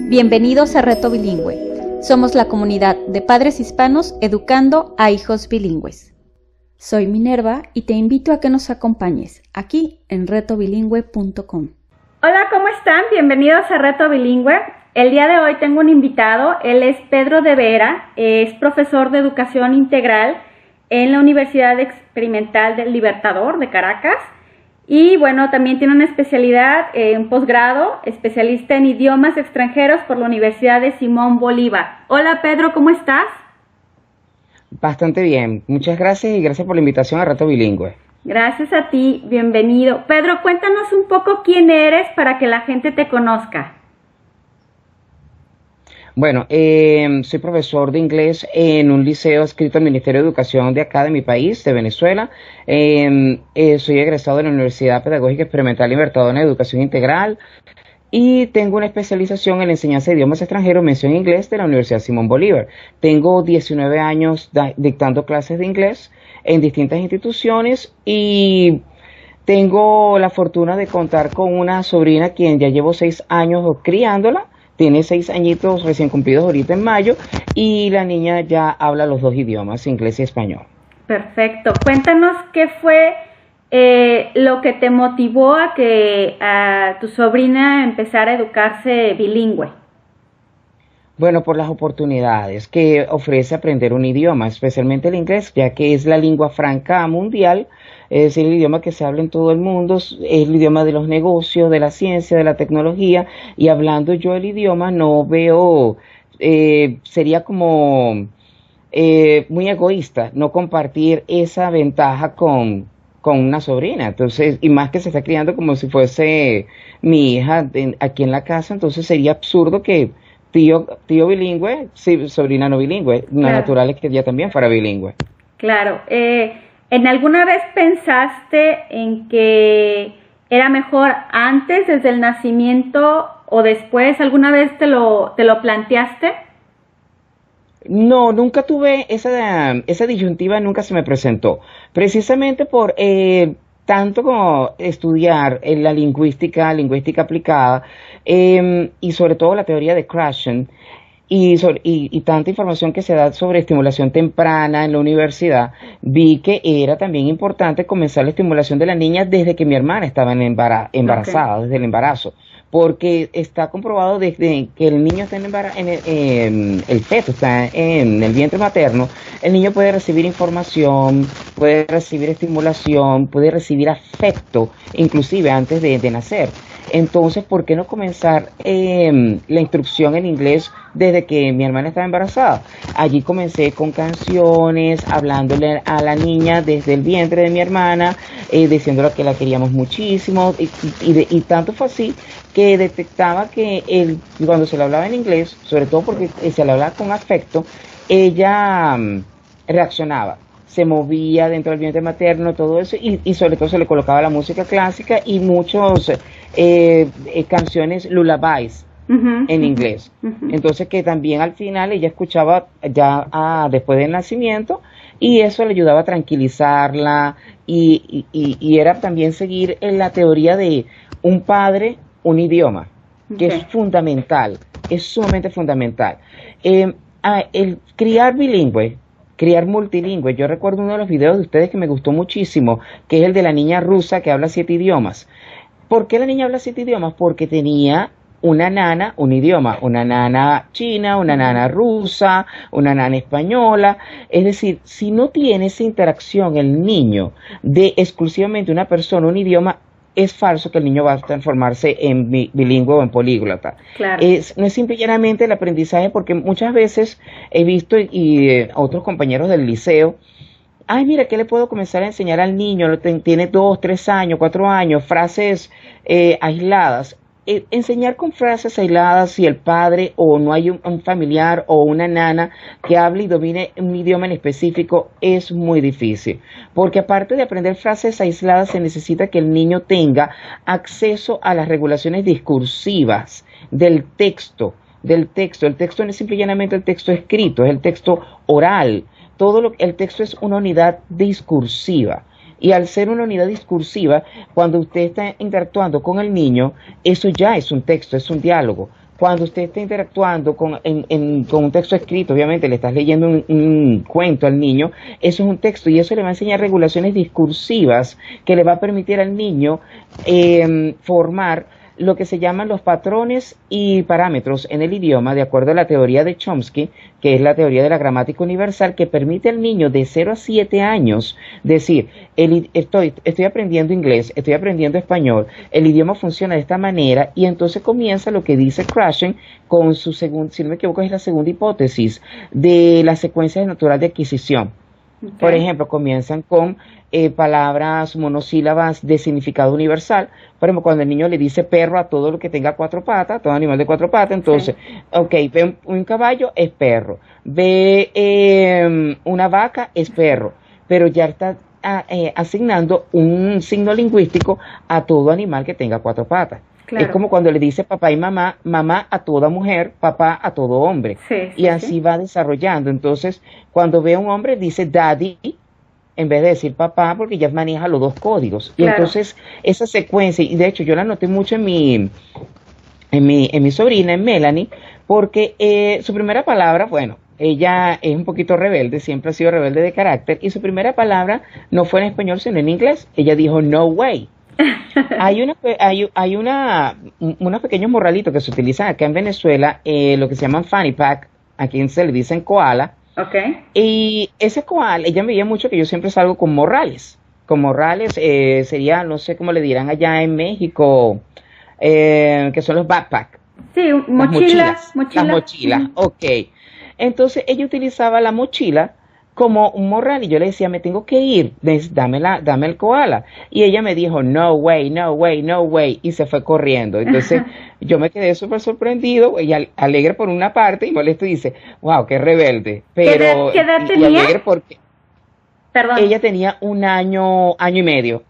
Bienvenidos a Reto Bilingüe. Somos la comunidad de padres hispanos educando a hijos bilingües. Soy Minerva y te invito a que nos acompañes aquí en retobilingüe.com. Hola, ¿cómo están? Bienvenidos a Reto Bilingüe. El día de hoy tengo un invitado. Él es Pedro de Vera, es profesor de educación integral en la Universidad Experimental del Libertador de Caracas. Y bueno, también tiene una especialidad, un posgrado, especialista en idiomas extranjeros por la Universidad de Simón Bolívar. Hola Pedro, ¿cómo estás? Bastante bien, muchas gracias y gracias por la invitación a Reto Bilingüe. Gracias a ti, bienvenido. Pedro, cuéntanos un poco quién eres para que la gente te conozca. Bueno, soy profesor de inglés en un liceo adscrito al Ministerio de Educación de acá de mi país, de Venezuela. Soy egresado de la Universidad Pedagógica Experimental Libertador en Educación Integral y tengo una especialización en la enseñanza de idiomas extranjeros, mención inglés, de la Universidad Simón Bolívar. Tengo 19 años dictando clases de inglés en distintas instituciones y tengo la fortuna de contar con una sobrina quien ya llevo 6 años criándola. Tiene 6 añitos recién cumplidos ahorita en mayo y la niña ya habla los 2 idiomas, inglés y español. Perfecto. Cuéntanos qué fue lo que te motivó a que a tu sobrina empezara a educarse bilingüe. Bueno, por las oportunidades que ofrece aprender un idioma, especialmente el inglés, ya que es la lengua franca mundial, es el idioma que se habla en todo el mundo, es el idioma de los negocios, de la ciencia, de la tecnología, y hablando yo el idioma no veo, sería como muy egoísta no compartir esa ventaja con una sobrina. Entonces, y más que se está criando como si fuese mi hija aquí en la casa, entonces sería absurdo que tío bilingüe, sí, sobrina no bilingüe, lo natural es que ella también fuera bilingüe. Claro. ¿En alguna vez pensaste en que era mejor antes, desde el nacimiento, o después? ¿Alguna vez te lo planteaste? No, nunca tuve esa disyuntiva, nunca se me presentó. Precisamente por tanto como estudiar la lingüística aplicada, y sobre todo la teoría de Krashen, y tanta información que se da sobre estimulación temprana en la universidad, vi que era también importante comenzar la estimulación de la niña desde que mi hermana estaba embarazada, desde el embarazo, porque está comprobado desde que el niño está el feto está en el vientre materno, el niño puede recibir información, puede recibir estimulación, puede recibir afecto, inclusive antes de nacer. Entonces, ¿por qué no comenzar la instrucción en inglés desde que mi hermana estaba embarazada? Allí comencé con canciones, hablándole a la niña desde el vientre de mi hermana, diciéndole que la queríamos muchísimo, y tanto fue así que detectaba que cuando se le hablaba en inglés, sobre todo porque se le hablaba con afecto, ella reaccionaba. Se movía dentro del vientre materno, todo eso, y sobre todo se le colocaba la música clásica y muchos canciones lullabies en inglés. Entonces que también al final ella escuchaba ya después del nacimiento y eso le ayudaba a tranquilizarla y era también seguir en la teoría de un padre, un idioma, que es fundamental, es sumamente fundamental. El criar bilingüe, criar multilingüe. Yo recuerdo uno de los videos de ustedes que me gustó muchísimo, que es el de la niña rusa que habla 7 idiomas. ¿Por qué la niña habla 7 idiomas? Porque tenía una nana, un idioma, una nana china, una nana rusa, una nana española. Es decir, si no tiene esa interacción el niño de exclusivamente una persona, un idioma, es falso que el niño va a transformarse en bilingüe o en políglota. Claro. No es simple y llanamente el aprendizaje, porque muchas veces he visto y otros compañeros del liceo, ay, mira, ¿qué le puedo comenzar a enseñar al niño? Tiene 2, 3 años, 4 años, frases aisladas. Enseñar con frases aisladas si el padre o no hay un familiar o una nana que hable y domine un idioma en específico es muy difícil, porque aparte de aprender frases aisladas se necesita que el niño tenga acceso a las regulaciones discursivas del texto. El texto no es simple y llanamente el texto escrito, es el texto oral. El texto es una unidad discursiva. Y al ser una unidad discursiva, cuando usted está interactuando con el niño, eso ya es un texto, es un diálogo. Cuando usted está interactuando con un texto escrito, obviamente le estás leyendo un cuento al niño, eso es un texto y eso le va a enseñar regulaciones discursivas que le va a permitir al niño formar lo que se llaman los patrones y parámetros en el idioma, de acuerdo a la teoría de Chomsky, que es la teoría de la gramática universal, que permite al niño de 0 a 7 años decir, estoy aprendiendo inglés, estoy aprendiendo español, el idioma funciona de esta manera, y entonces comienza lo que dice Krashen con su segunda, si no me equivoco, es la segunda hipótesis de las secuencias natural de adquisición. Okay. Por ejemplo, comienzan con palabras monosílabas de significado universal. Por ejemplo, cuando el niño le dice perro a todo lo que tenga 4 patas, todo animal de 4 patas, entonces, ok, ve un caballo, es perro. Ve una vaca, es perro. Pero ya está asignando un signo lingüístico a todo animal que tenga 4 patas. Claro. Es como cuando le dice papá y mamá, mamá a toda mujer, papá a todo hombre. Y así va desarrollando. Entonces, cuando ve a un hombre, dice daddy, en vez de decir papá, porque ya maneja los 2 códigos. Claro. Y entonces, esa secuencia, y de hecho yo la noté mucho en mi sobrina, en Melanie, porque su primera palabra, bueno, ella es un poquito rebelde, siempre ha sido rebelde de carácter, y su primera palabra no fue en español, sino en inglés. Ella dijo no way. Hay unos pequeños morralitos que se utilizan acá en Venezuela, lo que se llaman fanny pack, aquí se le dicen koala. Okay. Y ese koala, ella me veía mucho que yo siempre salgo con morrales. Con morrales sería, no sé cómo le dirán allá en México, que son los backpack. Sí, mochilas. Las mochilas, ok. Entonces ella utilizaba la mochila como un morral y yo le decía, me tengo que ir, dame el koala. Y ella me dijo, no way, no way, no way, y se fue corriendo. Entonces yo me quedé súper sorprendido y alegre por una parte y molesto y dice, wow, qué rebelde. Pero, ¿Qué edad tenía? Y alegre porque Perdón. Ella tenía un año y medio.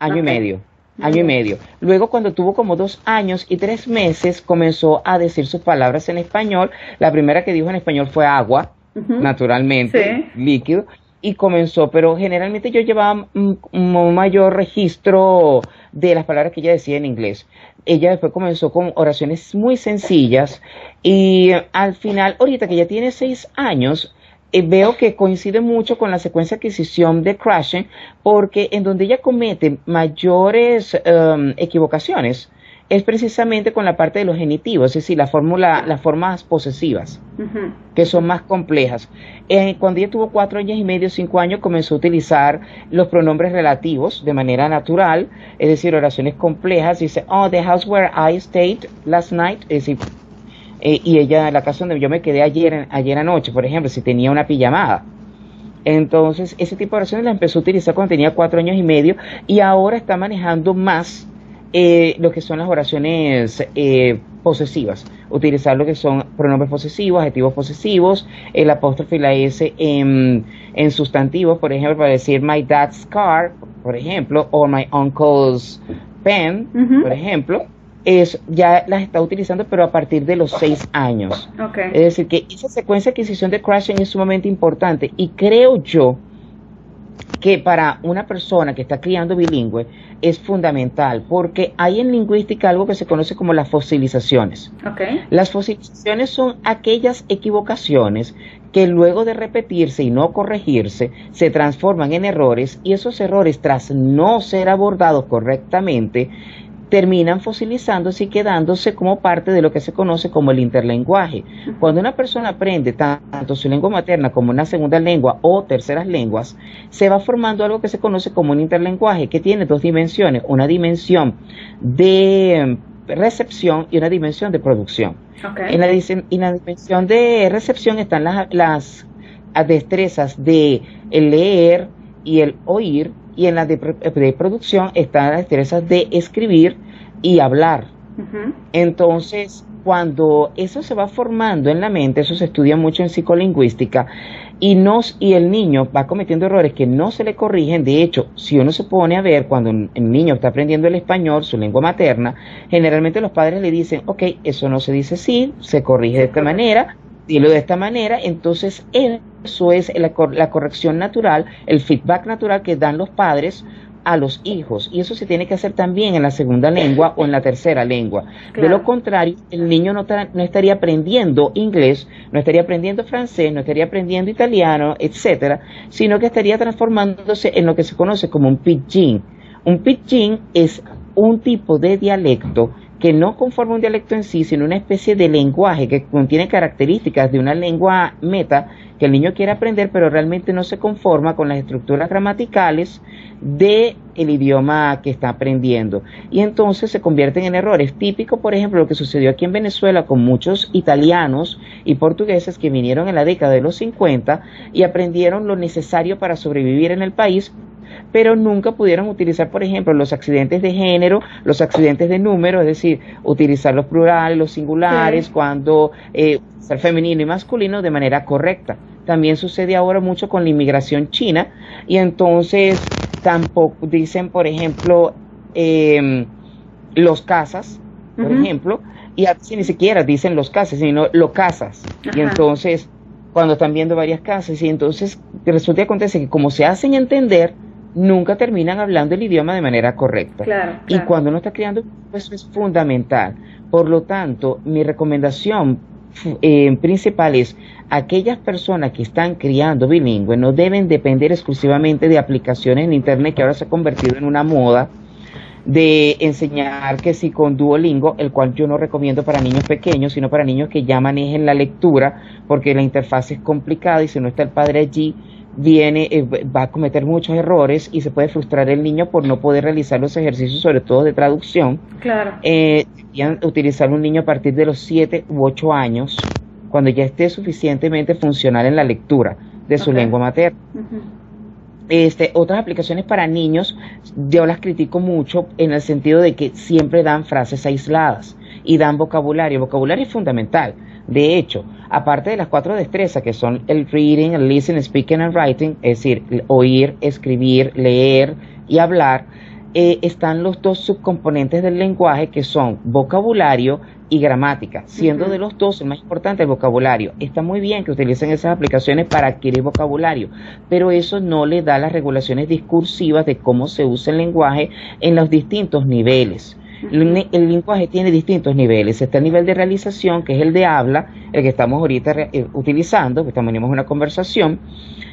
Luego, cuando tuvo como 2 años y 3 meses, comenzó a decir sus palabras en español. La primera que dijo en español fue agua, naturalmente, líquido, y comenzó, pero generalmente yo llevaba un mayor registro de las palabras que ella decía en inglés. Ella después comenzó con oraciones muy sencillas y al final, ahorita que ya tiene 6 años, veo que coincide mucho con la secuencia de adquisición de Krashen, porque en donde ella comete mayores equivocaciones es precisamente con la parte de los genitivos, es decir, las formas posesivas, que son más complejas. Cuando ella tuvo 4 años y medio, 5 años, comenzó a utilizar los pronombres relativos de manera natural, es decir, oraciones complejas. Dice, oh, the house where I stayed last night, es decir, y ella, la casa donde yo me quedé ayer anoche, por ejemplo, si tenía una pijamada. Entonces, ese tipo de oraciones la empezó a utilizar cuando tenía 4 años y medio y ahora está manejando más lo que son las oraciones posesivas. Utilizar lo que son pronombres posesivos, adjetivos posesivos, el apóstrofe y la S en sustantivos, por ejemplo, para decir my dad's car, por ejemplo, o my uncle's pen, por ejemplo. Ya las está utilizando, pero a partir de los 6 años. Okay. Es decir, que esa secuencia de adquisición de Krashen es sumamente importante y creo yo que para una persona que está criando bilingüe es fundamental, porque hay en lingüística algo que se conoce como las fosilizaciones. Okay. Las fosilizaciones son aquellas equivocaciones que luego de repetirse y no corregirse se transforman en errores, y esos errores, tras no ser abordados correctamente, terminan fosilizándose y quedándose como parte de lo que se conoce como el interlenguaje. Cuando una persona aprende tanto su lengua materna como una segunda lengua o terceras lenguas, se va formando algo que se conoce como un interlenguaje, que tiene 2 dimensiones, una dimensión de recepción y una dimensión de producción. Okay. En la dimensión de recepción están las destrezas de el leer y el oír, y en la de producción están las destrezas de escribir y hablar. Entonces, cuando eso se va formando en la mente, eso se estudia mucho en psicolingüística, y el niño va cometiendo errores que no se le corrigen. De hecho, si uno se pone a ver, cuando el niño está aprendiendo el español, su lengua materna, generalmente los padres le dicen, ok, eso no se dice así, se corrige de esta manera, dilo de esta manera. Entonces él eso es la corrección natural, el feedback natural que dan los padres a los hijos, y eso se tiene que hacer también en la segunda lengua o en la tercera lengua. Claro. De lo contrario, el niño no estaría aprendiendo inglés, no estaría aprendiendo francés, no estaría aprendiendo italiano, etcétera, sino que estaría transformándose en lo que se conoce como un pidgin. Un pidgin es un tipo de dialecto que no conforma un dialecto en sí, sino una especie de lenguaje que contiene características de una lengua meta que el niño quiere aprender, pero realmente no se conforma con las estructuras gramaticales del idioma que está aprendiendo. Y entonces se convierten en errores. Típico, por ejemplo, lo que sucedió aquí en Venezuela con muchos italianos y portugueses que vinieron en la década de los 50 y aprendieron lo necesario para sobrevivir en el país, pero nunca pudieron utilizar, por ejemplo, los accidentes de género, los accidentes de número, es decir, utilizar los plurales, los singulares, sí, cuando ser femenino y masculino de manera correcta. También sucede ahora mucho con la inmigración china, y entonces tampoco dicen, por ejemplo, los casas, por ejemplo, y así ni siquiera dicen los casas, sino lo casas. Y entonces, cuando están viendo varias casas, y entonces resulta que acontece que como se hacen entender, nunca terminan hablando el idioma de manera correcta. Claro. Y cuando uno está criando, eso es fundamental. Por lo tanto, mi recomendación principal es: aquellas personas que están criando bilingüe no deben depender exclusivamente de aplicaciones en internet, que ahora se ha convertido en una moda de enseñar, que sí, con Duolingo, el cual yo no recomiendo para niños pequeños, sino para niños que ya manejen la lectura, porque la interfaz es complicada y si no está el padre allí, va a cometer muchos errores y se puede frustrar el niño por no poder realizar los ejercicios, sobre todo de traducción. Claro. Utilizar un niño a partir de los 7 u 8 años, cuando ya esté suficientemente funcional en la lectura de su lengua materna. Otras aplicaciones para niños, yo las critico mucho en el sentido de que siempre dan frases aisladas y dan vocabulario. El vocabulario es fundamental. De hecho, aparte de las 4 destrezas que son el reading, el listening, speaking and writing, es decir, oír, escribir, leer y hablar, están los 2 subcomponentes del lenguaje, que son vocabulario y gramática, siendo de los 2 el más importante el vocabulario. Está muy bien que utilicen esas aplicaciones para adquirir vocabulario, pero eso no le da las regulaciones discursivas de cómo se usa el lenguaje en los distintos niveles. El lenguaje tiene distintos niveles. Está el nivel de realización, que es el de habla, el que estamos ahorita utilizando, que estamos en una conversación.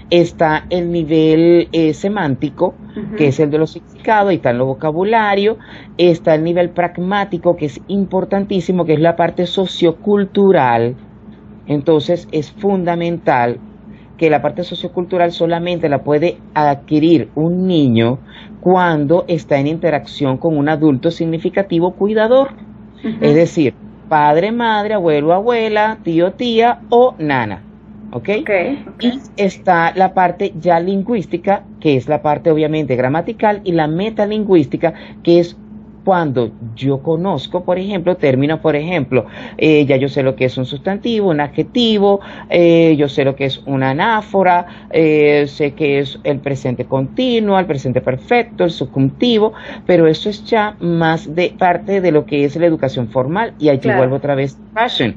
Está el nivel semántico, que es el de los significados, y está en los vocabulario. Está el nivel pragmático, que es importantísimo, que es la parte sociocultural. Entonces es fundamental que la parte sociocultural solamente la puede adquirir un niño cuando está en interacción con un adulto significativo cuidador. Es decir, padre, madre, abuelo, abuela, tío, tía o nana. ¿Okay? Y está la parte ya lingüística, que es la parte obviamente gramatical, y la metalingüística, que es cuando yo conozco, por ejemplo, términos, por ejemplo, ya yo sé lo que es un sustantivo, un adjetivo, yo sé lo que es una anáfora, sé que es el presente continuo, el presente perfecto, el subjuntivo, pero eso es ya más de parte de lo que es la educación formal. Y allí vuelvo otra vez a Crashing.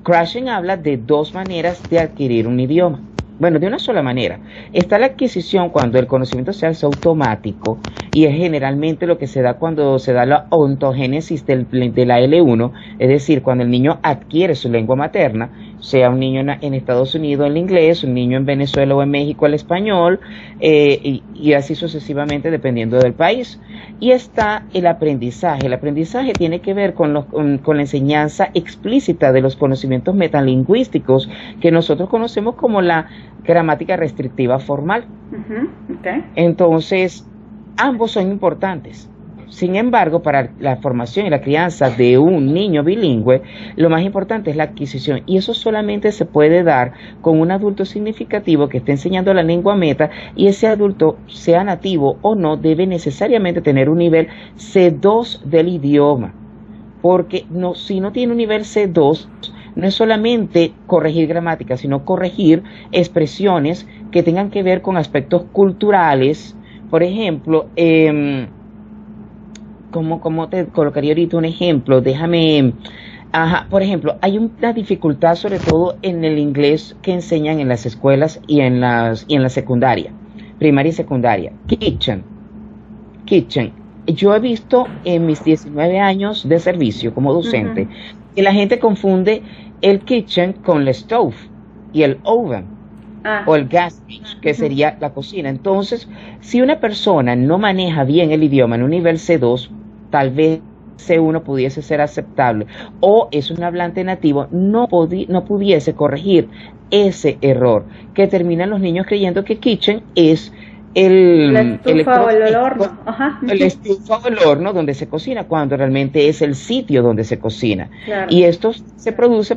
Crashing habla de 2 maneras de adquirir un idioma. Bueno, de una sola manera. Está la adquisición, cuando el conocimiento se hace automático, y es generalmente lo que se da cuando se da la ontogénesis de la L1, es decir, cuando el niño adquiere su lengua materna, sea un niño en Estados Unidos el inglés, un niño en Venezuela o en México el español, y así sucesivamente dependiendo del país. Y está el aprendizaje. El aprendizaje tiene que ver con la enseñanza explícita de los conocimientos metalingüísticos que nosotros conocemos como la gramática restrictiva formal. Entonces, ambos son importantes. Sin embargo, para la formación y la crianza de un niño bilingüe, lo más importante es la adquisición, y eso solamente se puede dar con un adulto significativo que esté enseñando la lengua meta, y ese adulto, sea nativo o no, debe necesariamente tener un nivel C2 del idioma, porque si no tiene un nivel C2, no es solamente corregir gramática, sino corregir expresiones que tengan que ver con aspectos culturales. Por ejemplo, ¿cómo te colocaría ahorita un ejemplo? Déjame Ajá, por ejemplo, hay una dificultad sobre todo en el inglés que enseñan en las escuelas y en la secundaria, primaria y secundaria. Kitchen. Yo he visto en mis 19 años de servicio como docente Ujú. que la gente confunde el kitchen con la stove y el oven Ah, o el gas, que ujú. sería la cocina. Entonces, si una persona no maneja bien el idioma en un nivel C2, tal vez C1 pudiese ser aceptable, o es un hablante nativo, no pudiese corregir ese error, que terminan los niños creyendo que kitchen es La el estufa o el electrodoméstico, horno. Ajá, el ujú. estufa o el horno donde se cocina, cuando realmente es el sitio donde se cocina. Claro. Y esto se produce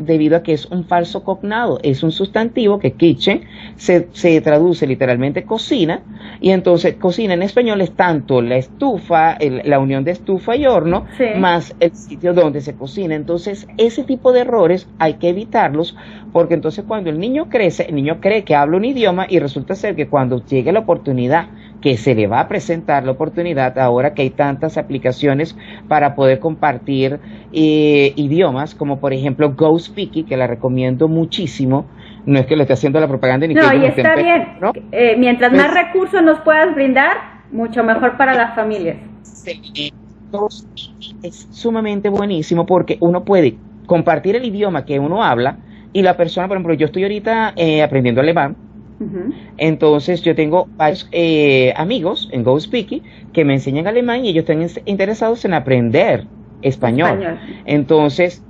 debido a que es un falso cognado, es un sustantivo que kitchen se traduce literalmente cocina, y entonces cocina en español es tanto la estufa, la unión de estufa y horno, Sí. más el sitio donde se cocina. Entonces, ese tipo de errores hay que evitarlos, porque entonces cuando el niño crece, el niño cree que habla un idioma y resulta ser que cuando llegue la oportunidad, que se le va a presentar la oportunidad, ahora que hay tantas aplicaciones para poder compartir idiomas, como por ejemplo GoSpeaky, que la recomiendo muchísimo. No es que le esté haciendo la propaganda ni que No, ellos y me estén está bien. ¿no? Mientras más Pues, recursos nos puedas brindar, mucho mejor para las familias. es sumamente buenísimo porque uno puede compartir el idioma que uno habla y la persona, por ejemplo, yo estoy ahorita aprendiendo alemán. Ujú. Entonces yo tengo varios amigos en GoSpeaky que me enseñan alemán y ellos están interesados en aprender español. Español. Entonces,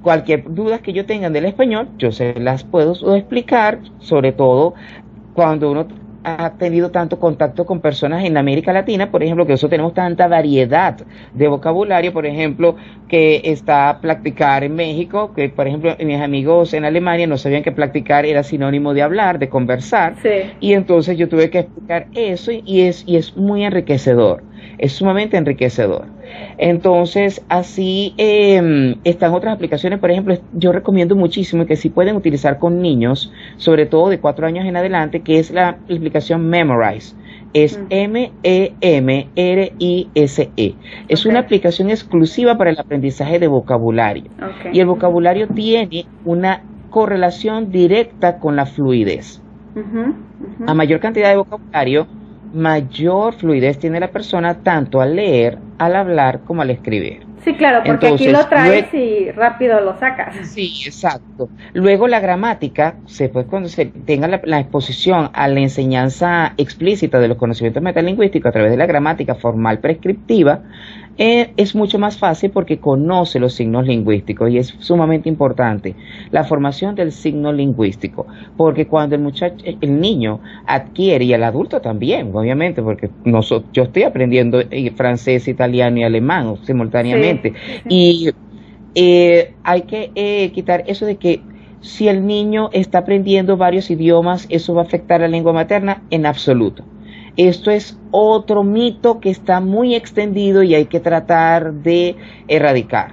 cualquier duda que yo tengan del español, yo se las puedo explicar, sobre todo cuando uno ha tenido tanto contacto con personas en América Latina, por ejemplo, que nosotros tenemos tanta variedad de vocabulario, por ejemplo, que está practicar en México, que por ejemplo mis amigos en Alemania no sabían que practicar era sinónimo de hablar, de conversar, Sí. y entonces yo tuve que explicar eso y es muy enriquecedor, es sumamente enriquecedor. Entonces, así están otras aplicaciones, por ejemplo, yo recomiendo muchísimo que si pueden utilizar con niños, sobre todo de 4 años en adelante, que es la aplicación Memrise. Es Mm. Memrise. Es Ok. una aplicación exclusiva para el aprendizaje de vocabulario. Ok. Y el vocabulario tiene una correlación directa con la fluidez. Ujú, A ujú. mayor cantidad de vocabulario, mayor fluidez tiene la persona tanto al leer, al hablar como al escribir. Sí, claro, porque aquí lo Entonces, traes y rápido lo sacas. sí, exacto. Luego la gramática, cuando se tenga la exposición a la enseñanza explícita de los conocimientos metalingüísticos a través de la gramática formal prescriptiva, es mucho más fácil porque conoce los signos lingüísticos y es sumamente importante la formación del signo lingüístico, porque cuando el niño adquiere, y el adulto también, obviamente, porque yo estoy aprendiendo francés, italiano y alemán simultáneamente, Sí, sí. y hay que quitar eso de que si el niño está aprendiendo varios idiomas, eso va a afectar a la lengua materna en absoluto. Esto es otro mito que está muy extendido y hay que tratar de erradicar.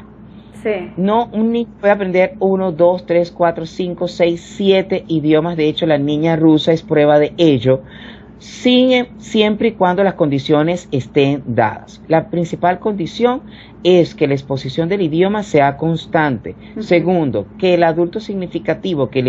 Sí. No, un niño puede aprender 1, 2, 3, 4, 5, 6, 7 idiomas. De hecho, la niña rusa es prueba de ello, siempre y cuando las condiciones estén dadas. La principal condición es que la exposición del idioma sea constante. Ujú. Segundo, que el adulto significativo que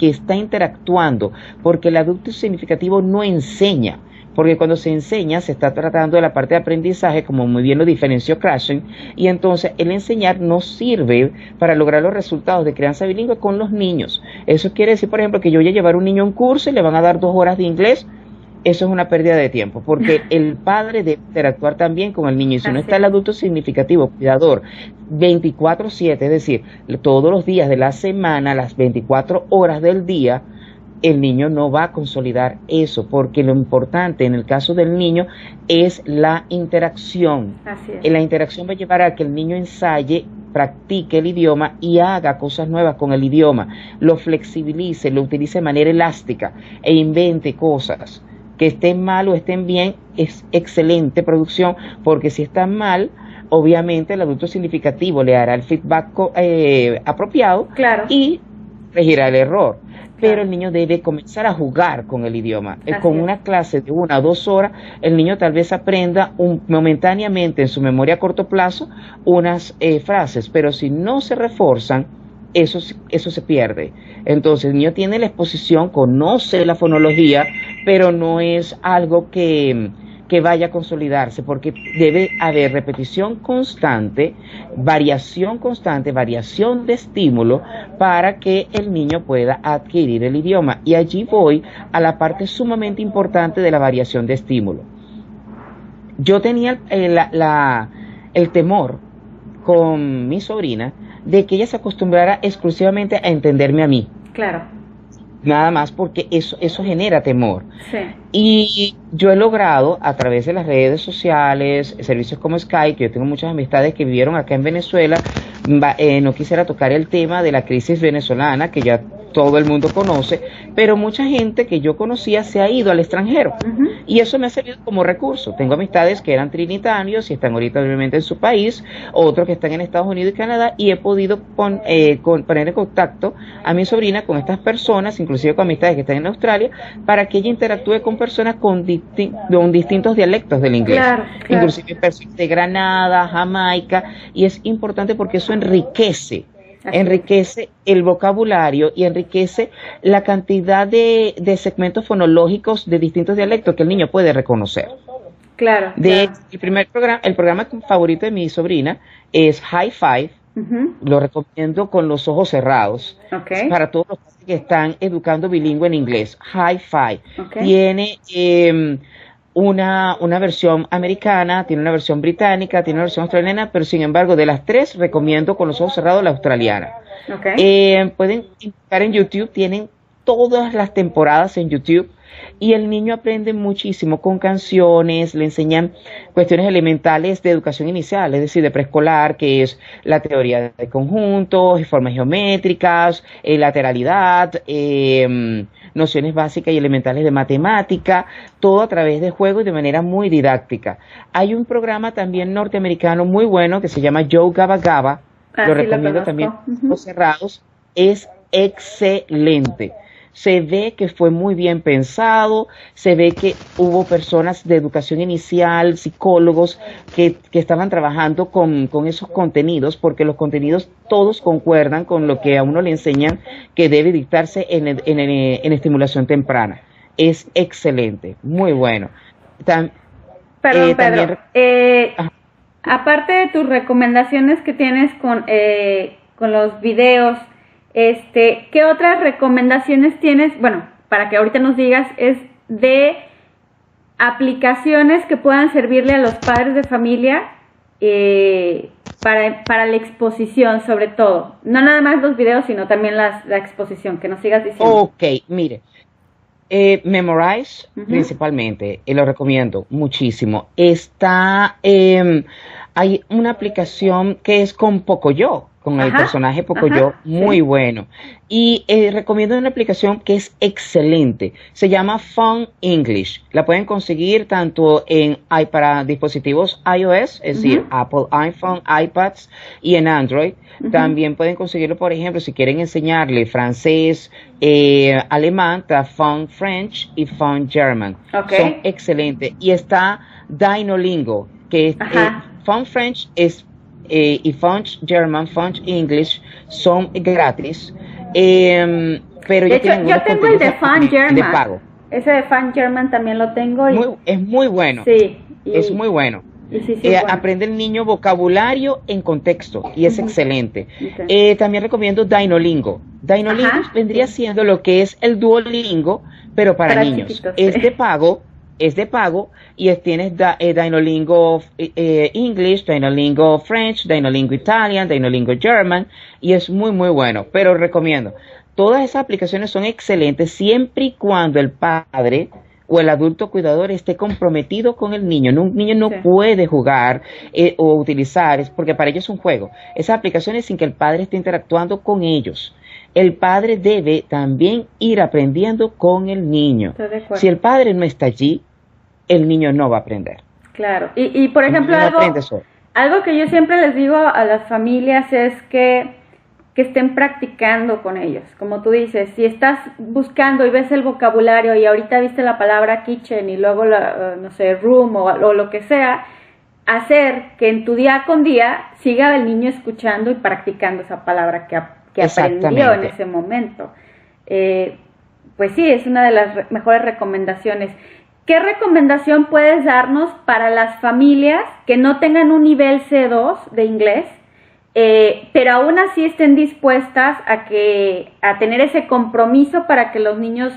está interactuando, porque el adulto significativo no enseña. Porque cuando se enseña se está tratando de la parte de aprendizaje, como muy bien lo diferenció Krashen, y entonces el enseñar no sirve para lograr los resultados de crianza bilingüe con los niños. Eso quiere decir, por ejemplo, que yo voy a llevar a un niño a un curso y le van a dar 2 horas de inglés. Eso es una pérdida de tiempo, porque el padre debe interactuar también con el niño, y si no Así está el es. adulto significativo, cuidador, 24/7, es decir, todos los días de la semana, las 24 horas del día, el niño no va a consolidar eso, porque lo importante en el caso del niño es la interacción. Así es. La interacción va a llevar a que el niño ensaye, practique el idioma y haga cosas nuevas con el idioma, lo flexibilice, lo utilice de manera elástica e invente cosas. Que estén mal o estén bien, es excelente producción, porque si están mal, obviamente el adulto significativo le hará el feedback apropiado Claro. y corregirá el error. Pero el niño debe comenzar a jugar con el idioma. Con una clase de 1 a 2 horas, el niño tal vez aprenda momentáneamente en su memoria a corto plazo unas frases, pero si no se refuerzan, eso se pierde. Entonces el niño tiene la exposición, conoce la fonología, pero no es algo que vaya a consolidarse, porque debe haber repetición constante, variación de estímulo para que el niño pueda adquirir el idioma. Y allí voy a la parte sumamente importante de la variación de estímulo. Yo tenía el temor con mi sobrina de que ella se acostumbrara exclusivamente a entenderme a mí. Claro. Nada más, porque eso genera temor. Sí. Y yo he logrado, a través de las redes sociales, servicios como Skype, que yo tengo muchas amistades que vivieron acá en Venezuela, no quisiera tocar el tema de la crisis venezolana, que ya todo el mundo conoce, pero mucha gente que yo conocía se ha ido al extranjero, y eso me ha servido como recurso. Tengo amistades que eran trinitarios y están ahorita obviamente en su país, otros que están en Estados Unidos y Canadá, y he podido poner en contacto a mi sobrina con estas personas, inclusive con amistades que están en Australia, para que ella interactúe con personas con distintos dialectos del inglés, claro. Inclusive personas de Granada, Jamaica, y es importante porque eso enriquece el vocabulario y enriquece la cantidad de segmentos fonológicos de distintos dialectos que el niño puede reconocer. Claro. El programa favorito de mi sobrina es High Five. Lo recomiendo con los ojos cerrados. Para todos los que están educando bilingüe en inglés. High Five. Tiene una versión americana, tiene una versión británica, tiene una versión australiana, pero sin embargo de las tres recomiendo con los ojos cerrados la australiana. Pueden buscar en YouTube, tienen todas las temporadas en YouTube, y el niño aprende muchísimo con canciones, le enseñan cuestiones elementales de educación inicial, es decir, de preescolar, que es la teoría de conjuntos, formas geométricas, lateralidad, nociones básicas y elementales de matemática, todo a través de juego y de manera muy didáctica. Hay un programa también norteamericano muy bueno que se llama Yo Gabba Gabba, lo recomiendo también, los cerrados, es excelente. Se ve que fue muy bien pensado, se ve que hubo personas de educación inicial, psicólogos, que estaban trabajando con esos contenidos, porque los contenidos todos concuerdan con lo que a uno le enseñan que debe dictarse en estimulación temprana. Es excelente, muy bueno. Perdón, Pedro, aparte de tus recomendaciones que tienes con los videos, ¿qué otras recomendaciones tienes? Bueno, para que ahorita nos digas, es de aplicaciones que puedan servirle a los padres de familia para la exposición, sobre todo. No nada más los videos, sino también la exposición, que nos sigas diciendo. Ok, mire. Memorize, principalmente, lo recomiendo muchísimo. Hay una aplicación que es con Pocoyo, con el personaje Pocoyo, muy bueno. Y recomiendo una aplicación que es excelente. Se llama Fun English. La pueden conseguir tanto para dispositivos iOS, es decir, Apple iPhone, iPads, y en Android. También pueden conseguirlo, por ejemplo, si quieren enseñarle francés, alemán, está Fun French y Fun German. Son excelentes. Y está Dinolingo, que Fun French y Fun German, Fun English son gratis, pero de hecho, yo tengo el de Fun German, de pago. Ese de Fun German también lo tengo. Es muy bueno. Sí. Es muy bueno. Bueno. Aprende el niño vocabulario en contexto y es excelente. También recomiendo Dinolingo. Dinolingo vendría siendo lo que es el Duolingo, pero para niños. Chiquitos, es de pago y tienes Dinolingo English, Dinolingo French, Dinolingo Italian, Dinolingo German, y es muy muy bueno, pero recomiendo. Todas esas aplicaciones son excelentes siempre y cuando el padre o el adulto cuidador esté comprometido con el niño. Un niño no puede jugar o utilizar, porque para ellos es un juego, esas aplicaciones sin que el padre esté interactuando con ellos. El padre debe también ir aprendiendo con el niño. Si el padre no está allí, el niño no va a aprender. Claro. Y por ejemplo, algo que yo siempre les digo a las familias es que que estén practicando con ellos. Como tú dices, si estás buscando y ves el vocabulario y ahorita viste la palabra kitchen y luego, no sé, room o lo que sea, hacer que en tu día con día siga el niño escuchando y practicando esa palabra que aprendió en ese momento. Pues sí, es una de las mejores recomendaciones. ¿Qué recomendación puedes darnos para las familias que no tengan un nivel C2 de inglés, pero aún así estén dispuestas a tener ese compromiso para que los niños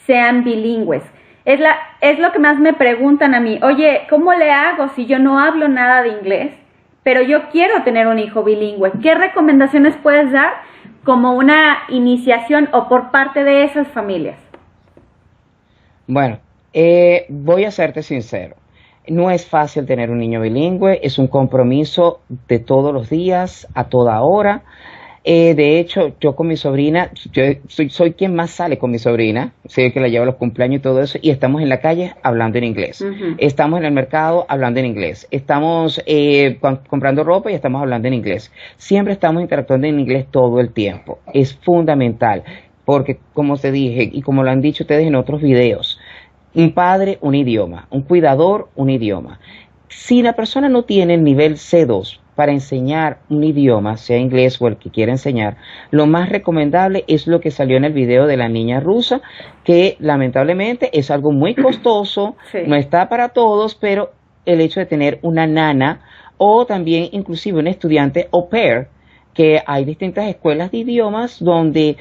sean bilingües? Es lo que más me preguntan a mí. Oye, ¿cómo le hago si yo no hablo nada de inglés, pero yo quiero tener un hijo bilingüe? ¿Qué recomendaciones puedes dar como una iniciación o por parte de esas familias? Bueno, voy a serte sincero. No es fácil tener un niño bilingüe, es un compromiso de todos los días, a toda hora. De hecho, yo con mi sobrina, yo soy quien más sale con mi sobrina, soy que la lleva a los cumpleaños y todo eso, y estamos en la calle hablando en inglés. Estamos en el mercado hablando en inglés. Estamos comprando ropa y estamos hablando en inglés. Siempre estamos interactuando en inglés todo el tiempo. Es fundamental, porque como te dije, y como lo han dicho ustedes en otros videos, un padre, un idioma, un cuidador, un idioma. Si la persona no tiene el nivel C2 para enseñar un idioma, sea inglés o el que quiera enseñar, lo más recomendable es lo que salió en el video de la niña rusa, que lamentablemente es algo muy costoso, sí, no está para todos, pero el hecho de tener una nana o también inclusive un estudiante au pair, que hay distintas escuelas de idiomas donde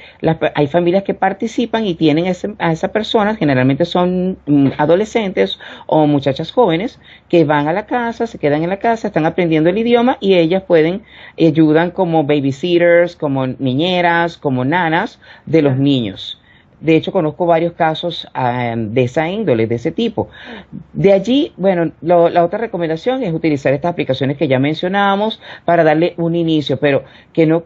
hay familias que participan y tienen a esas personas, generalmente son adolescentes o muchachas jóvenes, que van a la casa, se quedan en la casa, están aprendiendo el idioma y ellas ayudan como babysitters, como niñeras, como nanas de los niños. De hecho, conozco varios casos de esa índole, de ese tipo. De allí, bueno, la otra recomendación es utilizar estas aplicaciones que ya mencionábamos para darle un inicio, pero que no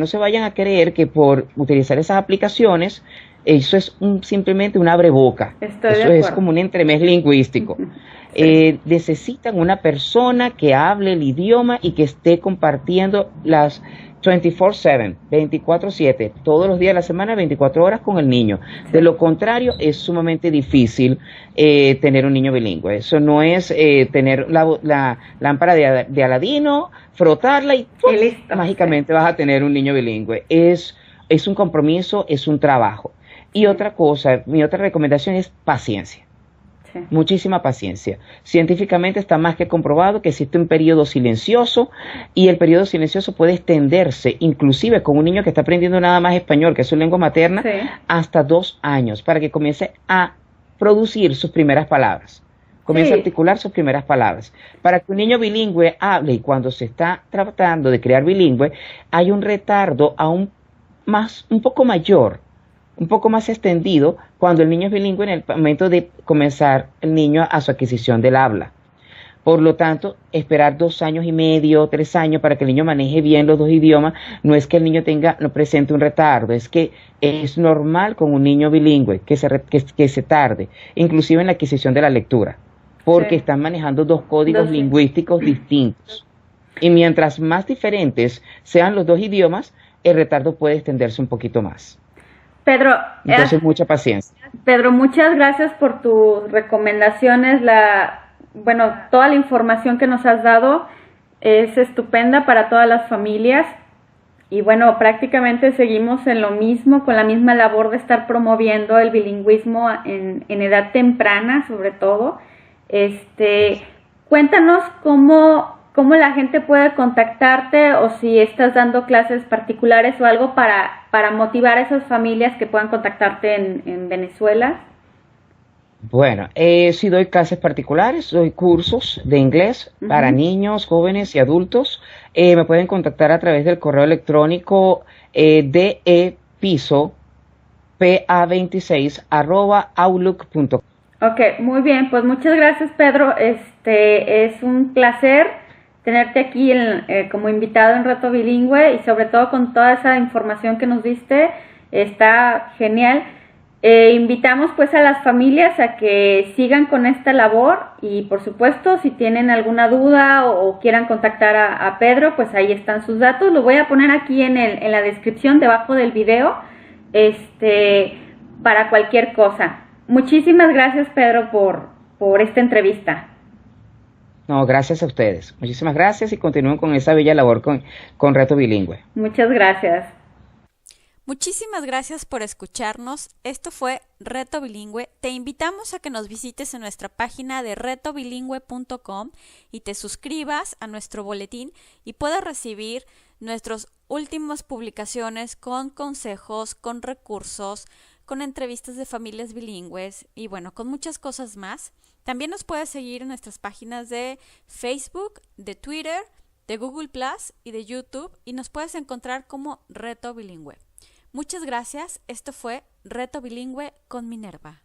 se vayan a creer que por utilizar esas aplicaciones, eso es simplemente un abreboca. Eso es como un entremés lingüístico. Sí. Necesitan una persona que hable el idioma y que esté compartiendo las 24/7, 24/7, todos los días de la semana, 24 horas con el niño. De lo contrario, es sumamente difícil tener un niño bilingüe. Eso no es tener la lámpara de Aladino, frotarla y listo, mágicamente vas a tener un niño bilingüe. Es un compromiso, es un trabajo. Y otra cosa, mi otra recomendación es paciencia. Sí. Muchísima paciencia. Científicamente está más que comprobado que existe un periodo silencioso y el periodo silencioso puede extenderse inclusive con un niño que está aprendiendo nada más español, que es su lengua materna, sí, hasta 2 años para que comience a producir sus primeras palabras. Comience a articular sus primeras palabras. Para que un niño bilingüe hable y cuando se está tratando de crear bilingüe hay un retardo aún un poco mayor, un poco más extendido cuando el niño es bilingüe en el momento de comenzar el niño a su adquisición del habla. Por lo tanto, esperar 2 años y medio, 3 años para que el niño maneje bien los 2 idiomas, no es que el niño no presente un retardo, es que es normal con un niño bilingüe que se tarde, inclusive en la adquisición de la lectura, porque están manejando 2 códigos lingüísticos distintos. Y mientras más diferentes sean los 2 idiomas, el retardo puede extenderse un poquito más. Pedro, entonces mucha paciencia. Pedro, muchas gracias por tus recomendaciones. Toda la información que nos has dado es estupenda para todas las familias. Y bueno, prácticamente seguimos en lo mismo, con la misma labor de estar promoviendo el bilingüismo en edad temprana, sobre todo. Cuéntanos cómo la gente puede contactarte o si estás dando clases particulares o algo para motivar a esas familias que puedan contactarte en Venezuela. Bueno, sí doy clases particulares, doy cursos de inglés para niños, jóvenes y adultos. Me pueden contactar a través del correo electrónico depiso.pa26@outlook.com. Ok, muy bien, pues muchas gracias, Pedro. Es un placer tenerte aquí como invitado en Reto Bilingüe y sobre todo con toda esa información que nos diste, está genial. Invitamos pues a las familias a que sigan con esta labor y por supuesto si tienen alguna duda o quieran contactar a Pedro, pues ahí están sus datos. Lo voy a poner aquí en la descripción debajo del video para cualquier cosa. Muchísimas gracias, Pedro, por esta entrevista. No, gracias a ustedes. Muchísimas gracias y continúen con esa bella labor con Reto Bilingüe. Muchas gracias. Muchísimas gracias por escucharnos. Esto fue Reto Bilingüe. Te invitamos a que nos visites en nuestra página de retobilingüe.com y te suscribas a nuestro boletín y puedas recibir nuestras últimas publicaciones con consejos, con recursos, con entrevistas de familias bilingües y bueno, con muchas cosas más. También nos puedes seguir en nuestras páginas de Facebook, de Twitter, de Google Plus y de YouTube y nos puedes encontrar como Reto Bilingüe. Muchas gracias. Esto fue Reto Bilingüe con Minerva.